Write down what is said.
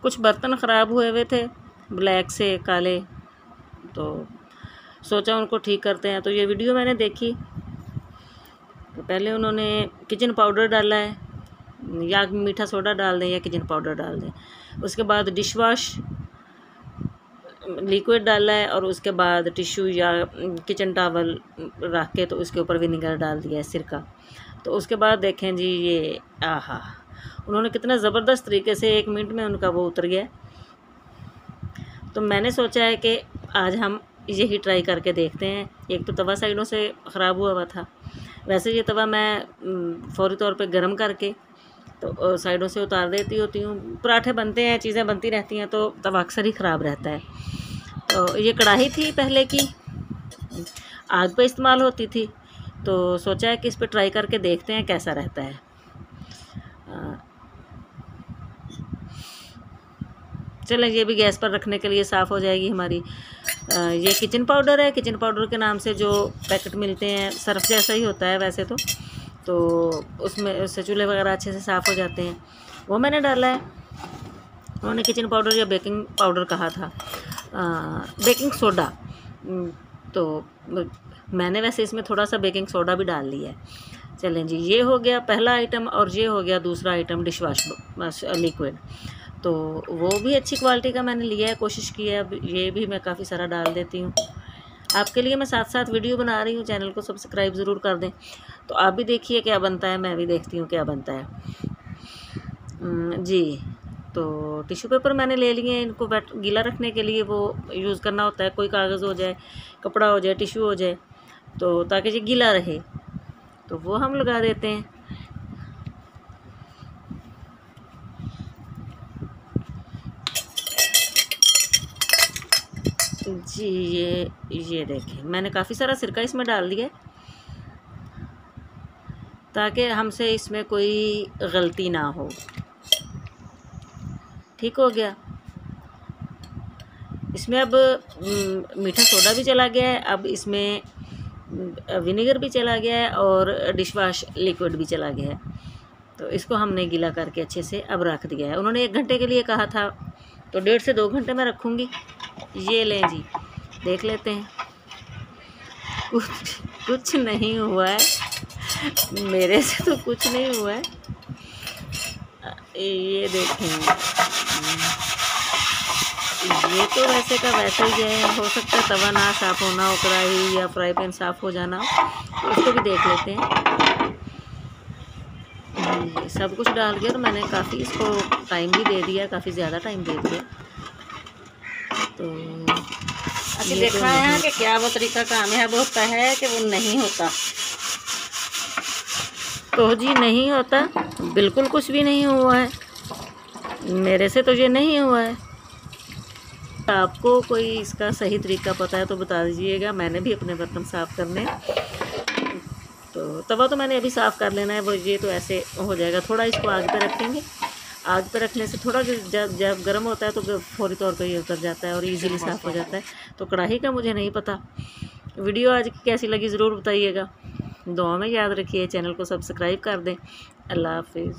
कुछ बर्तन ख़राब हुए हुए थे ब्लैक से काले, तो सोचा उनको ठीक करते हैं। तो ये वीडियो मैंने देखी, तो पहले उन्होंने किचन पाउडर डाला है, या मीठा सोडा डाल दें या किचन पाउडर डाल दें। उसके बाद डिश वॉश लिक्विड डाला है, और उसके बाद टिश्यू या किचन टॉवल रख के तो उसके ऊपर विनेगर डाल दिया है, सिरका। तो उसके बाद देखें जी, ये आहा, उन्होंने कितना ज़बरदस्त तरीके से 1 मिनट में उनका वो उतर गया। तो मैंने सोचा है कि आज हम यही ट्राई करके देखते हैं। एक तो तवा साइडों से ख़राब हुआ था, वैसे ये तवा मैं फ़ौरी तौर पे गर्म करके तो साइडों से उतार देती होती हूँ। पराठे बनते हैं, चीज़ें बनती रहती हैं, तो तवा अक्सर ही ख़राब रहता है। तो ये कढ़ाई थी पहले की, आग पे इस्तेमाल होती थी, तो सोचा है कि इस पर ट्राई करके देखते हैं कैसा रहता है। चलें, ये भी गैस पर रखने के लिए साफ़ हो जाएगी हमारी। ये किचन पाउडर है, किचन पाउडर के नाम से जो पैकेट मिलते हैं, सर्फ जैसा ही होता है वैसे तो उसमें उससे चूल्हे वगैरह अच्छे से साफ़ हो जाते हैं। वो मैंने डाला है। उन्होंने किचन पाउडर या बेकिंग पाउडर कहा था, बेकिंग सोडा, तो मैंने वैसे इसमें थोड़ा सा बेकिंग सोडा भी डाल लिया है। चलें जी, ये हो गया पहला आइटम, और ये हो गया दूसरा आइटम, डिश वॉश लिक्विड। तो वो भी अच्छी क्वालिटी का मैंने लिया है, कोशिश की है। अब ये भी मैं काफ़ी सारा डाल देती हूँ आपके लिए। मैं साथ साथ वीडियो बना रही हूँ, चैनल को सब्सक्राइब ज़रूर कर दें। तो आप भी देखिए क्या बनता है, मैं भी देखती हूँ क्या बनता है जी। तो टिश्यू पेपर मैंने ले लिए हैं, इनको गीला रखने के लिए वो यूज़ करना होता है। कोई कागज़ हो जाए, कपड़ा हो जाए, टिश्यू हो जाए, तो ताकि ये गीला रहे, तो वो हम लगा देते हैं। जी, ये देखें, मैंने काफ़ी सारा सिरका इसमें डाल दिया ताकि हमसे इसमें कोई गलती ना हो। ठीक हो गया। इसमें अब मीठा सोडा भी चला गया है, अब इसमें विनेगर भी चला गया है, और डिश वॉश लिक्विड भी चला गया है। तो इसको हमने गीला करके अच्छे से अब रख दिया है। उन्होंने 1 घंटे के लिए कहा था, तो 1.5 से 2 घंटे मैं रखूँगी। ये लें जी, देख लेते हैं। कुछ नहीं हुआ है, मेरे से तो कुछ नहीं हुआ है। ये देखें, ये तो वैसे का वैसे ही है। हो सकता है तवा ना साफ़ होना हो, कढ़ाई या फ्राई पैन साफ़ हो जाना, तो इसको भी देख लेते हैं। सब कुछ डाल के, और मैंने काफ़ी इसको टाइम भी दे दिया, काफ़ी ज़्यादा टाइम दे दिया। तो अभी देखना है कि क्या वो तरीका कामयाब होता है कि वो नहीं होता। तो जी नहीं होता, बिल्कुल कुछ भी नहीं हुआ है, मेरे से तो ये नहीं हुआ है। आपको कोई इसका सही तरीका पता है तो बता दीजिएगा। मैंने भी अपने बर्तन साफ़ करने, तो तवा तो मैंने अभी साफ़ कर लेना है। वो ये तो ऐसे हो जाएगा। थोड़ा इसको आग पे रखेंगे, आग पे रखने से थोड़ा जब गर्म होता है तो फौरी तौर पे ये उतर जाता है और इजीली साफ़ हो जाता है। तो कढ़ाई का मुझे नहीं पता। वीडियो आज की कैसी लगी ज़रूर बताइएगा। दुआ में याद रखिए, चैनल को सब्सक्राइब कर दें। अल्लाह हाफिज़।